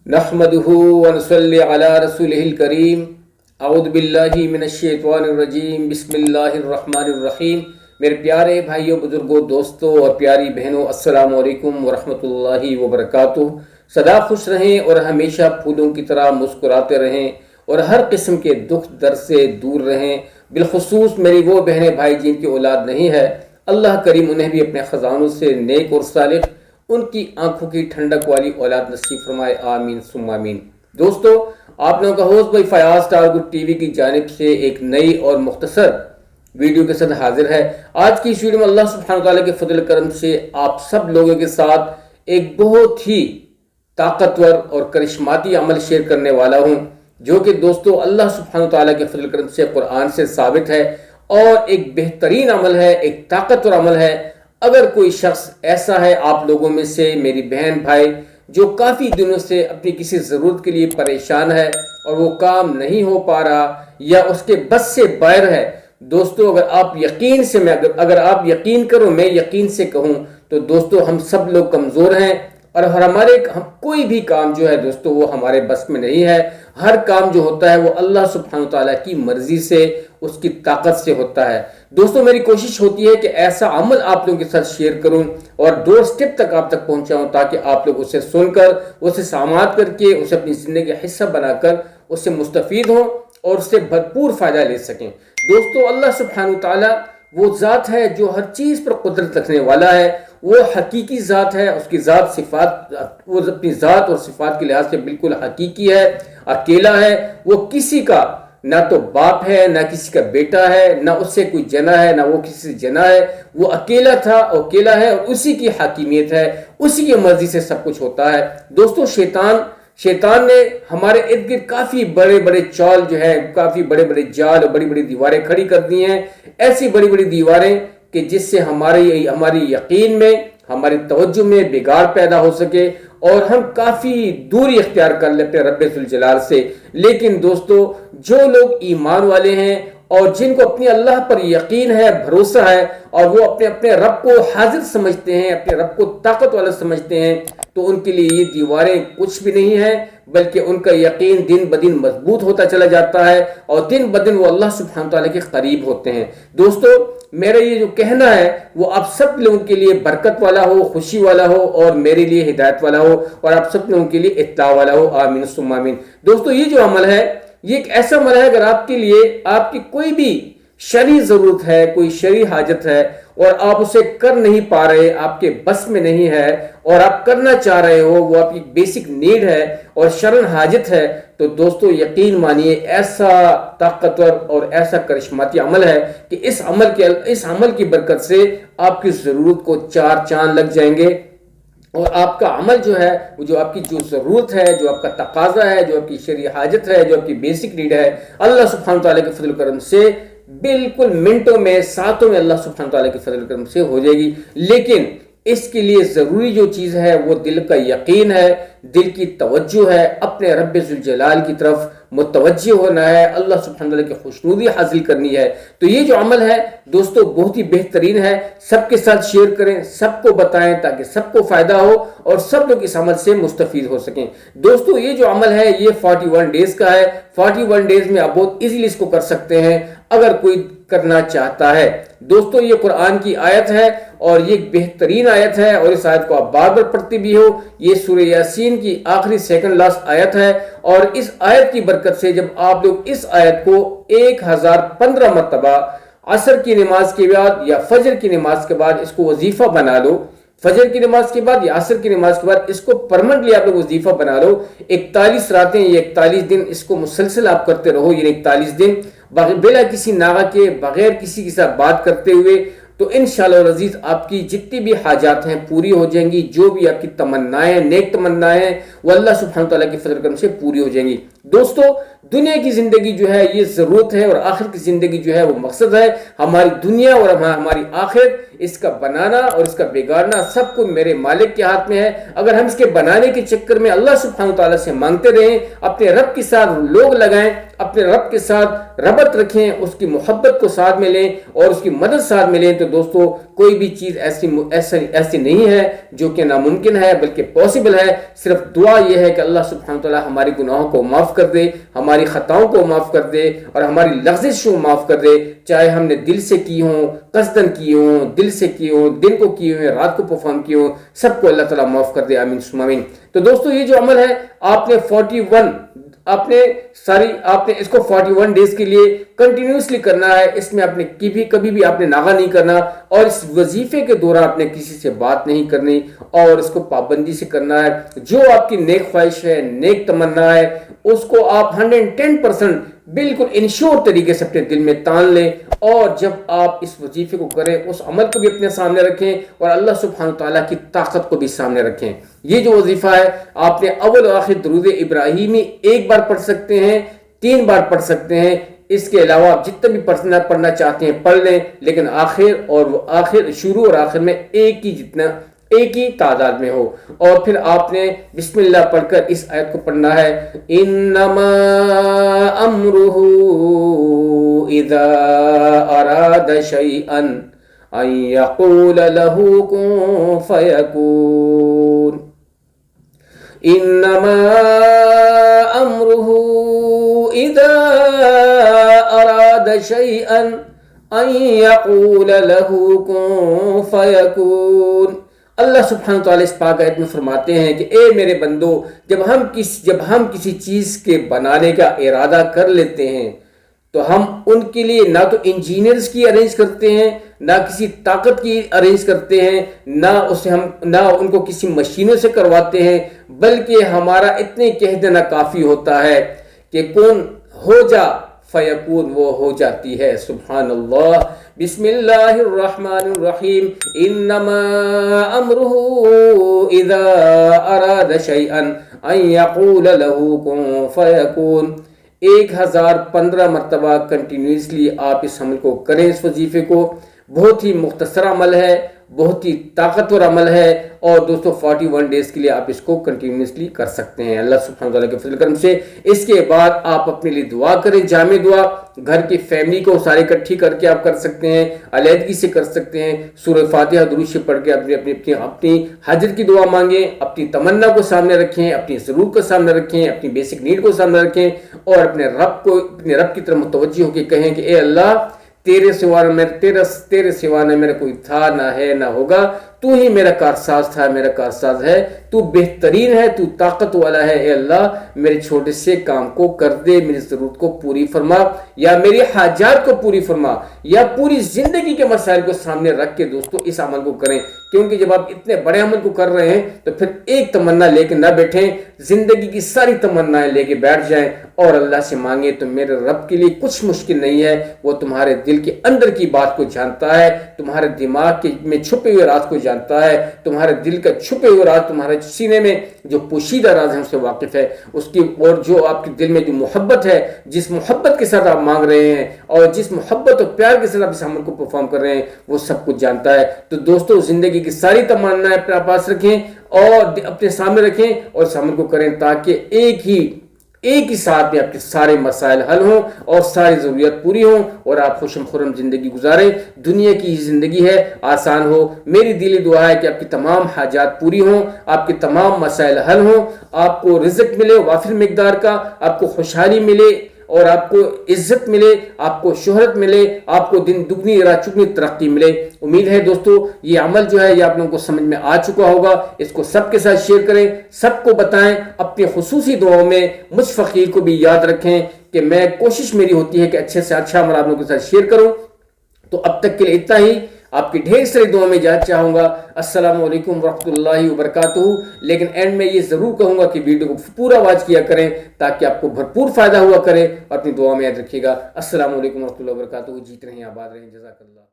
नहमदुहु व नसल्ली अला रसूलिहिल करीम। अऊज़ु बिल्लाहि मिनश्शैतानिर रजीम। बिस्मिल्लाहिर रहमानिर रहीम। मेरे प्यारे भाइयों, बुजुर्गों, दोस्तों और प्यारी बहनों, अस्सलामु अलैकुम व रहमतुल्लाहि व बरकातुहू। सदा खुश रहें और हमेशा फूलों की तरह मुस्कुराते रहें और हर किस्म के दुख दर्द से दूर रहें। बिलखुसूस मेरी वो बहनें भाई जिनकी औलाद नहीं है, अल्लाह करीम उन्हें भी अपने ख़जानों से नेक और सालिह, उनकी आंखों की ठंडक वाली औलाद नसीब फरमाए, आमीन सुम्मा आमीन। दोस्तों, आप लोगों का होस्ट भाई फयाज टारगुट टीवी की जानिब से एक नई और मुख्तसर वीडियो के साथ हाजिर है। आज की इस वीडियो में अल्लाह सुब्हानहू तआला के फजल करम से आप सब लोगों के साथ एक बहुत ही ताकतवर और करिश्माती अमल शेयर करने वाला हूं, जो कि दोस्तों अल्लाह सुब्हानहू तआला के फजल करम से कुरान से साबित है और एक बेहतरीन अमल है, एक ताकतवर अमल है। अगर कोई शख्स ऐसा है आप लोगों में से, मेरी बहन भाई, जो काफ़ी दिनों से अपनी किसी ज़रूरत के लिए परेशान है और वो काम नहीं हो पा रहा या उसके बस से बाहर है, दोस्तों अगर आप यकीन से अगर आप यकीन करो, मैं यकीन से कहूँ तो दोस्तों हम सब लोग कमज़ोर हैं और हम कोई भी काम जो है दोस्तों वो हमारे बस में नहीं है। हर काम जो होता है वो अल्लाह सुब्हानहू तआला की मर्जी से, उसकी ताकत से होता है। दोस्तों मेरी कोशिश होती है कि ऐसा अमल आप लोगों के साथ शेयर करूं और डोर स्टेप तक आप तक पहुंचाऊं, ताकि आप लोग उसे सुनकर, उसे समाअत करके, उसे अपनी जिंदगी का हिस्सा बनाकर उससे मुस्तफीद हों और उससे भरपूर फायदा ले सकें। दोस्तों अल्लाह सुब्हानहू तआला वो ज़ात है जो हर चीज़ पर कुदरत रखने वाला है। वो हकीकी ज़ात है, उसकी ज़ात सिफात, वो अपनी ज़ात और सिफात के लिहाज से बिल्कुल हकीकी है, अकेला है। वो किसी का ना तो बाप है, ना किसी का बेटा है, ना उससे कोई जना है, ना वो किसी से जना है। वो अकेला था, अकेला है और उसी की हाकिमियत है, उसी की मर्जी से सब कुछ होता है। दोस्तों शैतान ने हमारे इर्द गिर्द काफ़ी बड़े बड़े चाल जो है, काफ़ी बड़े बड़े जाल और बड़ी बड़ी दीवारें खड़ी कर दी हैं। ऐसी बड़ी बड़ी दीवारें कि जिससे हमारी यकीन में, हमारी तवज्जो में बिगाड़ पैदा हो सके और हम काफ़ी दूरी इख्तियार कर लेते हैं रब्बे जुल जलाल से। लेकिन दोस्तों जो लोग ईमान वाले हैं और जिनको अपने अल्लाह पर यकीन है, भरोसा है और वो अपने अपने रब को हाजिर समझते हैं, अपने रब को ताकत वाला समझते हैं, तो उनके लिए ये दीवारें कुछ भी नहीं है, बल्कि उनका यकीन दिन ब दिन मजबूत होता चला जाता है और दिन ब दिन वो अल्लाह सुब्हानहू तआला के करीब होते हैं। दोस्तों मेरा ये जो कहना है वो आप सब लोगों के लिए बरकत वाला हो, खुशी वाला हो और मेरे लिए हिदायत वाला हो और आप सब लोगों के लिए इत्तला वाला हो, आमीन सुम्मा आमीन। दोस्तों ये जो अमल है ये एक ऐसा अमल है, अगर आपके लिए आपकी कोई भी शरई ज़रूरत है, कोई शरई हाजत है और आप उसे कर नहीं पा रहे, आपके बस में नहीं है और आप करना चाह रहे हो, वो आपकी बेसिक नीड है और शरन हाजत है, तो दोस्तों यकीन मानिए ऐसा ताकतवर और ऐसा करिश्माती अमल है कि इस अमल की बरकत से आपकी ज़रूरत को चार चांद लग जाएंगे और आपका अमल जो है, वो जो आपकी जो ज़रूरत है, जो आपका तकाजा है, जो आपकी शरई हाजत है, जो आपकी बेसिक नीड है, अल्लाह सुब्हानहू तआला के फजल करम से बिल्कुल मिनटों में, सातों में अल्लाह सुब्हानहू तआला के फजल करम से हो जाएगी। लेकिन इसके लिए ज़रूरी जो चीज़ है वो दिल का यकीन है, दिल की तवज्जो है, अपने रब्बे जुल जलाल की तरफ मुतवज्जह होना है, अल्लाह सुब्हानहू तआला की खुशनुदी हासिल करनी है। तो ये जो अमल है दोस्तों बहुत ही बेहतरीन है, सबके साथ शेयर करें, सबको बताएं ताकि सबको फ़ायदा हो और सब लोग इस अमल से मुस्तफ़ीद हो सकें। दोस्तों ये जो अमल है ये 41 डेज़ का है। 41 डेज़ में आप बहुत ईजिली इसको कर सकते हैं अगर कोई करना चाहता है। दोस्तों ये कुरान की आयत है और ये बेहतरीन आयत है और इस आयत को आप बार बार पढ़ते भी हो। ये सूरह यासीन की आखिरी सेकंड लास्ट आयत है और इस आयत की बरकत से जब आप लोग इस आयत को 1015 मरतबा असर की नमाज के बाद या फजर की नमाज के बाद इसको वजीफा बना लो, फजर की नमाज के बाद या असर की नमाज के बाद इसको परमानेंटली आप लोग वजीफा बना लो, 41 रातें या 41 दिन इसको मुसलसल आप करते रहो, यानी 41 दिन बिला किसी नागा के, बगैर किसी के साथ बात करते हुए, तो इंशाअल्लाह अज़ीज़ आपकी जितनी भी हाजात हैं पूरी हो जाएंगी। जो भी आपकी तमन्नाएं, नेक तमन्नाएं हैं, वो अल्लाह सुब्हानहू तआला के फजल करम से पूरी हो जाएंगी। दोस्तों दुनिया की ज़िंदगी जो है ये ज़रूरत है और आखिर की ज़िंदगी जो है वो मकसद है। हमारी दुनिया और हमारी आखिर, इसका बनाना और इसका बिगाड़ना सब कुछ मेरे मालिक के हाथ में है। अगर हम इसके बनाने के चक्कर में अल्लाह सुब्हानहू तआला से मांगते रहें, अपने रब के साथ लोग लगाएं, اپنے رب کے ساتھ ربط رکھیں، اس کی محبت کو ساتھ میں لیں اور اس کی مدد ساتھ میں لیں، تو دوستو کوئی بھی چیز ایسی نہیں ہے جو کہ ناممکن ہے، بلکہ پاسبل ہے۔ صرف دعا یہ ہے کہ اللہ سبحانہ وتعالی ہماری گناہوں کو معاف کر دے، ہماری خطاؤں کو معاف کر دے اور ہماری لغزش کو معاف کر دے، چاہے ہم نے دل سے کی ہوں، قصدن کی ہوں، دل سے کی ہوں، دن کو کی ہوں، رات کو پرفارم کی ہوں، سب کو اللہ تعالیٰ معاف کر دے، آمین ثم آمین۔ تو دوستو یہ جو عمل ہے آپ نے اس کو 41 ڈیز کے لیے کنٹینیوسلی کرنا ہے، اس میں آپ نے کبھی بھی آپ نے ناغہ نہیں کرنا، اور اس وظیفے کے دوران آپ نے کسی سے بات نہیں کرنی اور اس کو پابندی سے کرنا ہے۔ جو آپ کی نیک خواہش ہے، نیک تمنا ہے، اس کو آپ 110% بالکل انشور طریقے سے اپنے دل میں تان لیں، اور جب آپ اس وظیفے کو کریں اس عمل کو بھی اپنے سامنے رکھیں اور اللہ سبحانہ تعالیٰ کی طاقت کو بھی سامنے رکھیں۔ یہ جو وظیفہ ہے آپ نے اول و آخر درود ابراہیمی ایک بار پڑھ سکتے ہیں، 3 بار پڑھ سکتے ہیں، اس کے علاوہ آپ جتنا بھی پڑھنا چاہتے ہیں پڑھ لیں، لیکن شروع اور آخر میں ایک ہی تعداد میں ہو۔ اور پھر آپ نے بسم اللہ پڑھ کر اس آیت کو پڑھنا ہے، انما امرہ اذا اراد شیئا ان یقول له کن فیکون، انما امرہ اذا اراد شیئا ان یقول له کن فیکون۔ اللہ سبحانہ تعالیٰ اس پاک آیت میں فرماتے ہیں کہ اے میرے بندو، جب ہم کسی چیز کے بنانے کا ارادہ کر لیتے ہیں تو ہم ان کے لیے نہ تو انجینئرز کی ارینج کرتے ہیں، نہ کسی طاقت کی ارینج کرتے ہیں، نہ ان کو کسی مشینوں سے کرواتے ہیں، بلکہ ہمارا اتنے کہہ دینا کافی ہوتا ہے کہ کون ہو جا فیکون، وہ ہو جاتی ہے۔ سبحان اللہ۔ بسم اللہ الرحمن الرحیم، انما امرہ اذا اراد شیئا ان یقول له کن فیکون۔ 1015 مرتبہ کنٹینیوسلی آپ اس عمل کو کریں، اس وظیفے کو۔ بہت ہی مختصر عمل ہے، بہت ہی طاقتور عمل ہے، اور دوستو 41 ڈیز کے لیے آپ اس کو کنٹینیوسلی کر سکتے ہیں اللہ سبحانہ تعالیٰ کے فضل کرم سے۔ اس کے بعد آپ اپنے لیے دعا کریں، جامع دعا، گھر کی فیملی کو سارے اکٹھی کر کے آپ کر سکتے ہیں، علیحدگی سے کر سکتے ہیں، سورہ فاتحہ درود شریف پڑھ کے اپنی حاجت کی دعا مانگیں، اپنی تمنا کو سامنے رکھیں، اپنی ضرورت کو سامنے رکھیں، اپنی بیسک نیڈ کو سامنے رکھیں، اور اپنے رب کی طرف متوجہ ہو کے کہیں کہ اے اللہ، تیرے سوا نہ میرا کوئی تھا، نہ ہے، نہ ہوگا، تو ہی میرا کارساز تھا، میرا کارساز ہے، تو بہترین ہے، تو طاقت والا ہے، اے اللہ میرے چھوٹے سے کام کو کر دے، میری ضرورت کو پوری فرما، یا میری حاجات کو پوری فرما، یا پوری زندگی کے مسائل کو سامنے رکھ کے دوستو اس عمل کو کریں۔ کیونکہ جب آپ اتنے بڑے عمل کو کر رہے ہیں تو پھر ایک تمنا لے کے نہ بیٹھیں، زندگی کی ساری تمنائیں لے کے بیٹھ جائیں اور اللہ سے مانگیں۔ تو میرے رب کے لیے کچھ مشکل نہیں ہے، وہ تمہارے دل کے اندر کی بات کو جانتا ہے، تمہارے دماغ میں چھپے ہوئے راز کو جانتا ہے، تمہارے دل کا چھپے ہوئے راز، تمہارے سینے میں جو پوشیدہ راز ہیں اس سے واقف ہے، اس کی، اور جو آپ کے دل میں جو محبت ہے، جس محبت کے ساتھ آپ مانگ رہے ہیں اور جس محبت اور پیار کے ساتھ آپ اس عمل کو پرفارم کر رہے ہیں، وہ سب کچھ جانتا ہے۔ تو دوستو زندگی کی ساری تمنائیں اپنے پاس رکھیں اور اپنے سامنے رکھیں اور اس عمل کو کریں، تاکہ ایک ہی ساتھ میں آپ کے سارے مسائل حل ہوں اور ساری ضروریات پوری ہوں اور آپ خوشم خرم زندگی گزاریں۔ دنیا کی زندگی ہے، آسان ہو۔ میری دلی دعا ہے کہ آپ کی تمام حاجات پوری ہوں، آپ کے تمام مسائل حل ہوں، آپ کو رزق ملے وافر مقدار کا، آپ کو خوشحالی ملے اور آپ کو عزت ملے، آپ کو شہرت ملے، آپ کو دن دگنی رات چگنی ترقی ملے۔ امید ہے دوستو یہ عمل جو ہے یہ آپ لوگوں کو سمجھ میں آ چکا ہوگا۔ اس کو سب کے ساتھ شیئر کریں، سب کو بتائیں، اپنے خصوصی دعاؤں میں مجھ فقیر کو بھی یاد رکھیں کہ میں کوشش میری ہوتی ہے کہ اچھے سے اچھا عمل آپ لوگوں کے ساتھ شیئر کروں۔ تو اب تک کے لیے اتنا ہی، آپ کی ڈھیر ساری دعاؤں میں جانا چاہوں گا۔ السلام علیکم ورحمۃ اللہ وبرکاتہ۔ لیکن اینڈ میں یہ ضرور کہوں گا کہ ویڈیو کو پورا واچ کیا کریں تاکہ آپ کو بھرپور فائدہ ہوا کرے، اور اپنی دعا میں یاد رکھیے گا۔ السلام علیکم ورحمۃ اللہ وبرکاتہ۔ جیت رہیں، آباد رہیں، جزاک اللہ۔